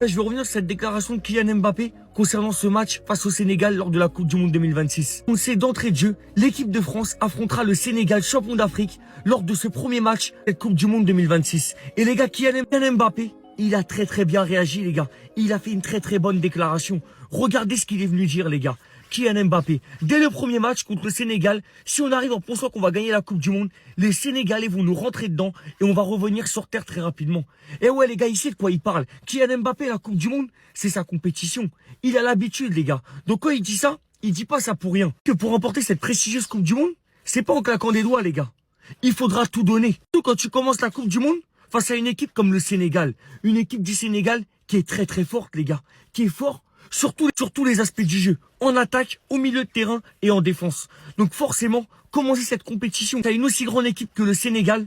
Je vais revenir sur cette déclaration de Kylian Mbappé concernant ce match face au Sénégal lors de la Coupe du Monde 2026. On sait d'entrée de jeu, l'équipe de France affrontera le Sénégal, champion d'Afrique, lors de ce premier match de cette Coupe du Monde 2026. Et les gars, Kylian Mbappé, il a très bien réagi les gars. Il a fait une très bonne déclaration. Regardez ce qu'il est venu dire les gars. Kylian Mbappé, dès le premier match contre le Sénégal, si on arrive en pensant qu'on va gagner la Coupe du Monde, les Sénégalais vont nous rentrer dedans et on va revenir sur terre très rapidement. Et ouais les gars, il sait de quoi il parle. Kylian Mbappé, la Coupe du Monde, c'est sa compétition. Il a l'habitude les gars. Donc quand il dit ça, il dit pas ça pour rien. Que pour remporter cette prestigieuse Coupe du Monde, c'est pas en claquant des doigts les gars. Il faudra tout donner. Surtout quand tu commences la Coupe du Monde face à une équipe comme le Sénégal. Une équipe du Sénégal qui est très forte les gars. Qui est fort sur tous les aspects du jeu, en attaque, au milieu de terrain et en défense. Donc forcément, commencer cette compétition à une aussi grande équipe que le Sénégal,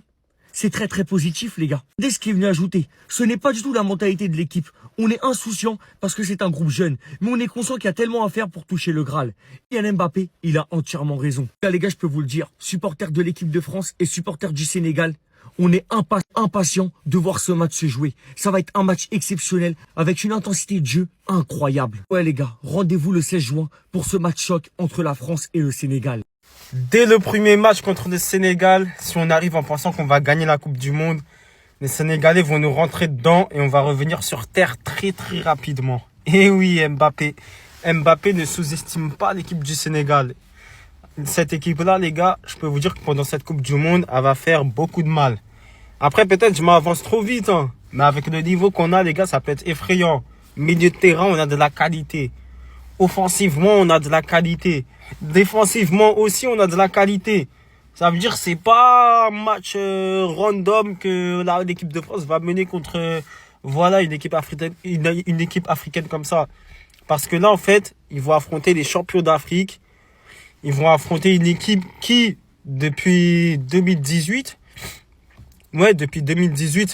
c'est très positif les gars. Dès ce qui est venu ajouter, ce n'est pas du tout la mentalité de l'équipe. On est insouciant parce que c'est un groupe jeune, mais on est conscient qu'il y a tellement à faire pour toucher le Graal. Kylian Mbappé, il a entièrement raison. Là les gars, je peux vous le dire, supporters de l'équipe de France et supporters du Sénégal, on est impatient de voir ce match se jouer. Ça va être un match exceptionnel avec une intensité de jeu incroyable. Ouais les gars, rendez-vous le 16 juin pour ce match choc entre la France et le Sénégal. Dès le premier match contre le Sénégal, si on arrive en pensant qu'on va gagner la Coupe du Monde, les Sénégalais vont nous rentrer dedans et on va revenir sur terre très rapidement. Et oui, Mbappé ne sous-estime pas l'équipe du Sénégal. Cette équipe-là, les gars, je peux vous dire que pendant cette Coupe du Monde, elle va faire beaucoup de mal. Après, peut-être je m'avance trop vite, hein. Mais avec le niveau qu'on a, les gars, ça peut être effrayant. Milieu de terrain, on a de la qualité. Offensivement, on a de la qualité. Défensivement aussi, on a de la qualité. Ça veut dire que c'est pas un match random que l'équipe de France va mener contre voilà une équipe africaine comme ça. Parce que là, en fait, ils vont affronter les champions d'Afrique. Ils vont affronter une équipe qui, depuis 2018,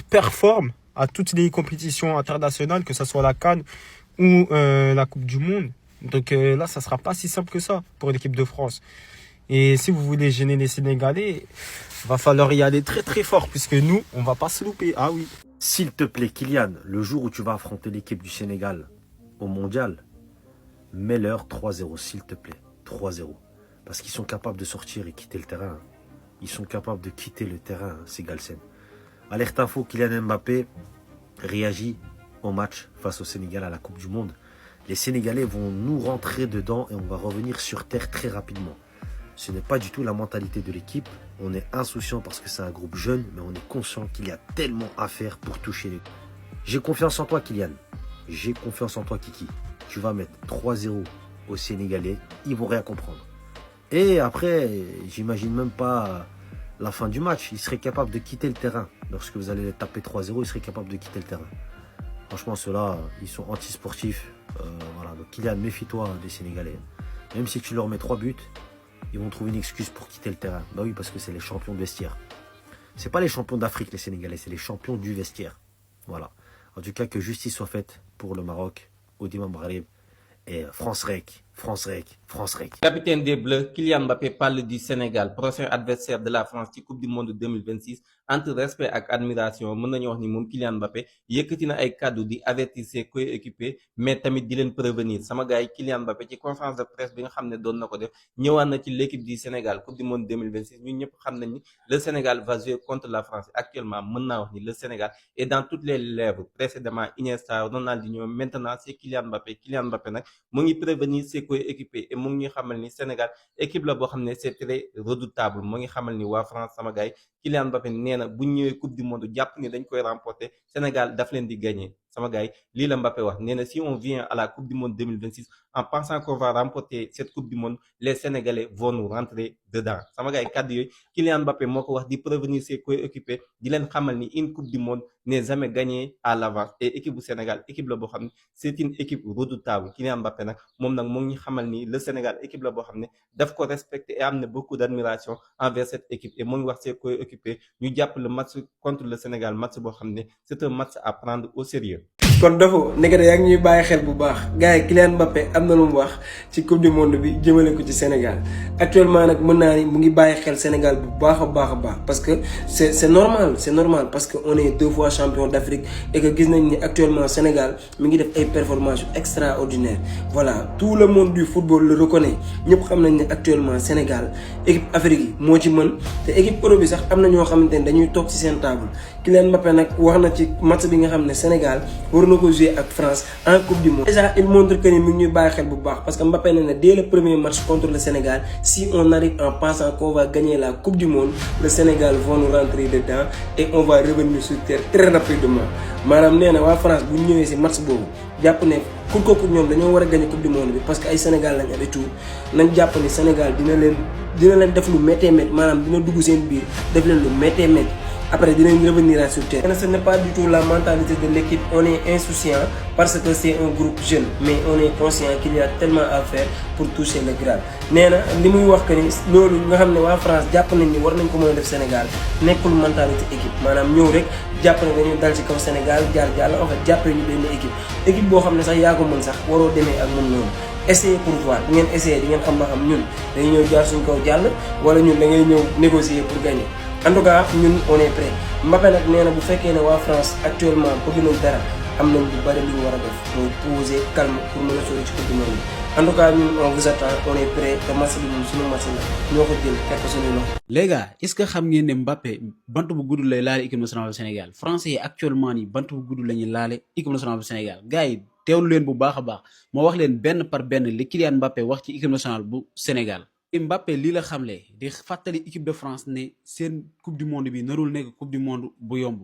performe à toutes les compétitions internationales, que ce soit la CAN ou la Coupe du Monde. Donc là, ça sera pas si simple que ça pour l'équipe de France. Et si vous voulez gêner les Sénégalais, va falloir y aller très fort, puisque nous, on va pas se louper. Ah oui. S'il te plaît, Kylian, le jour où tu vas affronter l'équipe du Sénégal au mondial, mets-leur 3-0, s'il te plaît. 3-0. Parce qu'ils sont capables de sortir et quitter le terrain. Ils sont capables de quitter le terrain, ces Galsen. Alerte info, Kylian Mbappé réagit au match face au Sénégal à la Coupe du Monde. Les Sénégalais vont nous rentrer dedans et on va revenir sur terre très rapidement. Ce n'est pas du tout la mentalité de l'équipe. On est insouciant parce que c'est un groupe jeune, mais on est conscient qu'il y a tellement à faire pour toucher les... J'ai confiance en toi, Kylian. J'ai confiance en toi, Kiki. Tu vas mettre 3-0 aux Sénégalais. Ils vont rien comprendre. Et après, j'imagine même pas la fin du match. Ils seraient capables de quitter le terrain. Lorsque vous allez les taper 3-0, ils seraient capables de quitter le terrain. Franchement, ceux-là, ils sont anti-sportifs. Voilà. Donc, Kylian, méfie-toi des Sénégalais. Même si tu leur mets 3 buts, ils vont trouver une excuse pour quitter le terrain. Bah oui, parce que c'est les champions de vestiaire. C'est pas les champions d'Afrique, les Sénégalais. C'est les champions du vestiaire. Voilà. En tout cas, que justice soit faite pour le Maroc, Audima Maghreb et France Rec. Capitaine des Bleus, Kylian Mbappé parle du Sénégal, prochain adversaire de la France ci Coupe du Monde 2026. Entre respect ak admiration mën nañu wax ni moom Kylian Mbappé yëkkati na ay kàddu di avertir ses coéquipiers mais tamit di leen prévenir sama gars yi. Kylian Mbappé ci conférence de presse bi nga xam ne doon na ko def ñëwaat na ci l'équipe du Sénégal Coupe du Monde 2026. ñun ñëpp xam nañ ni le Sénégal va jouer contre la France. Actuellement mën naa wax ni le Sénégal est dans toutes les lèvres. Précédemment Iniesta, Ronaldinho, maintenant c'est Kylian Mbappé. Kylian Mbappé nag mu ngi prévenir ses coéquipiers et mu ngi xamal ni Sénégal équipe la boo xam ne c'est très redoutable. mu ngi xamal ni waa France sama gars yi Kylian Mbappé nee na bu ñëwee Coupe du Monde jàpp ni dañ koy remporter Sénégal daf leen di gagner sama gars yi lii la Mbappé wax. nee na si on vient à la Coupe du Monde 2026 en pensant qu'on va remporter cette Coupe du Monde, les Sénégalais vont nous rentrer dedans sama gars yi kàddu yooyu Kylian Mbappé moo ko wax di prévenir ses coéquipiers di leen xamal ni une Coupe du Monde n'est jamais gagnée à l'avance. Et équipe bu Sénégal équipe la boo xam ne c'est une équipe redoutable. Kylian Mbappé nag moom nag moo ngi xamal ni le Sénégal équipe la boo xam ne daf ko respecter et am na beaucoup d'admiration envers cette équipe. Et moo ngi wax ses coéquipiers ñu jàpp le match contre le Sénégal match boo xam ne c'est un match à prendre au sérieux. kon dafa nekk yaa ngi ñuy bàyyi xel bu baax gars yi Kylian Mbappé am na lu mu wax ci coupe du monde bi jëmale ko ci Sénégal actuellement nag mën naa ni mu ngi bàyyi xel Sénégal bu baax a baax parce que c'est normal parce que on est 2 fois champion d'Afrique et que gis nañ ni actuellement Sénégal mi ngi def ay performances extraordinaires voilà tout le monde du football le reconnaît ñëpp xam nañ ne actuellement Sénégal équipe Afrique yi moo ci mën te équipe Europe bi sax am na ñoo xamante ne dañuy toog ci seen table Kylian Mbappé nag wax na ci match bi nga xam ne Sénégal war na ko jouer ak France en coupe du monde. Déjà il montre que ni mu ngi ñuy bàyyi xel bu baax parce que Mbappé ne na dès le premier match contre le Sénégal si on arrive en pensant qu'on va gagner la coupe du monde le Sénégal va nous rentrer dedans et on va revenir sur terre très rapidement maanaam nee na waa France bu ñu ñëwee ci match boobu jàpp ne pour que ñoom dañoo war a gagner coupe du monde bi parce que ay Sénégal lañ avec tout nañ jàpp ni Sénégal dina leen def lu méttee métti maanaam dina dugg seen biir def leen lu méttee métti. Après, dinañ revenir sur terre. Ce n'est pas du tout la mentalité de l'équipe. On est insouciant parce que c'est un groupe jeune. Mais on est conscient qu'il y a tellement à faire pour toucher le Graal. nee na li muy wax que ni loolu nga xam ne waa France jàpp nañ ni war nañ ko mën a def Sénégal nekkul mentalité équipe maanaam ñëw rek jàpp ne dañuy dal ci kaw Sénégal jaar jàll en fait jàppee ñu benn équipe boo xam ne sax yaa ko mën sax waroo demee ak moom noonu. Essayez pour voir bu ngeen essayé di ngeen xam ba xam ñun dañuy ñëw jaar suñ kaw jàll wala ñun da ngay ñëw négocier pour gagner. En tout cas ñun on est prêt Mbappé nag nee na bu fekkee ne waa France actuellement bëgg nañ dara am nañ lu bari lu ñu war a def mooy poser calme pour mën a sori ci coupe du monde en tout cas ñun on vous attend on est prêt te match bi ñun suñu match la ñoo ko jël teg ko suñu loxo. Les gars est-ce que xam ngeen ne Mbappé bant bu gudd lay laale équipe nationale bu Sénégal français yi actuellement nii bant bu gudd la ñuy laale équipe nationale bu Sénégal gars yi teewlu leen bu baax a baax moo wax leen benn par benn li Kylian Mbappé wax ci équipe nationale bu Sénégal. Mbappé lii la xamle di fàttali équipe de France ne seen coupe du monde bi narul nekk coupe du monde bu yomb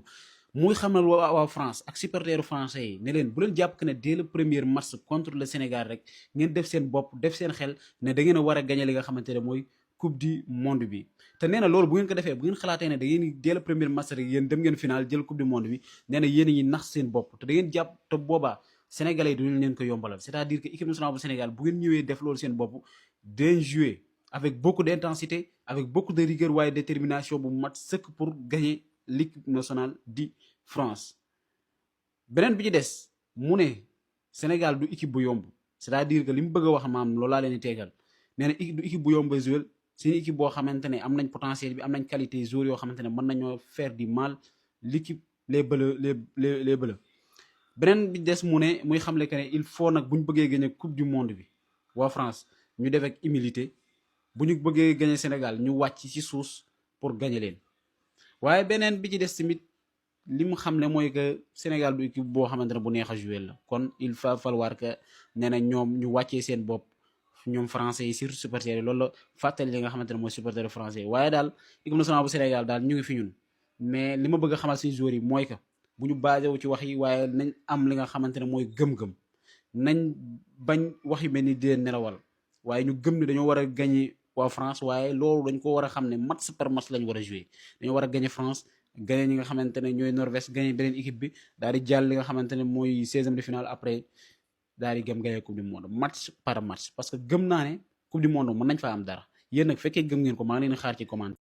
muy xamal waa France ak supporteru français yi ne leen bu leen jàpp que ne dès le premier match contre le Sénégal rek ngeen def seen bopp def seen xel ne da ngeen a war a gagner li nga xamante ne mooy coupe du monde bi. te nee na loolu bu ngeen ko defee bu ngeen xalaatee ne da ngeen dès le premier match rek yéen dem ngeen final jël coupe du monde bi nee na yéen a ngi nax seen bopp te da ngeen jàpp te boobaa Sénégalais yi duñu leen ko yombalal c'est-à-dire que équipe nationale bu Sénégal bu ngeen ñëwee def loolu seen bopp dañ jouer avec beaucoup d'intensité, avec beaucoup de rigueur et de détermination pour mat sëkk pour gagner l'équipe nationale di France. beneen bi ci des mu ne Sénégal du équipe bu yomb c'est-à-dire que li mu bëgg a wax maam loolaa leen di tegal nee na du équipe bu yomb a jouer c'est une équipe boo xamante ne am nañ potentiel bi am nañ qualité joueurs yoo xamante ne mën nañoo faire du mal l'équipe les bleus les bleus. beneen bi des mu ne muy xamle que ne il faut nag bu ñu bëggee gagner coupe du monde bi waa France ñu def ak humilité. bu ñu bëggee gagner Sénégal ñu wàcc ci suus pour gagner leen waaye beneen bi ci des tamit li mu xam ne mooy que Sénégal du équipe boo xamante ne bu neex a jouer la kon il va falloir que nee na ñoom ñu wàccee seen bopp ñoom français yi surtout supporters yi loolu la fàttali li nga xamante ne mooy supporters français yi waaye daal équipe nationale bu Sénégal daal ñu ngi fi ñun mais li ma bëgg a xamal suñu joueurs yi mooy que bu ñu basé wu ci wax yi waaye nañ am li nga xamante ne mooy gëm-gëm nañ bañ wax yu mel ni di leen nelawal waaye ñu gëm ne dañoo war a gagner waa France waaye loolu dañ ko war a xam ne match par match lañ war a jouer dañoo war a gagner France gagner ñi nga xamante ne ñooy Norvège gagner beneen équipe bi daal di jàll li nga xamante ne mooy 16e de finale après daal di gagner coupe du monde match par match parce que gëm naa ne coupe du monde mën nañ fa am dara yéen nag fekkee gëm ngeen ko maa ngi leen xaar ci commentaire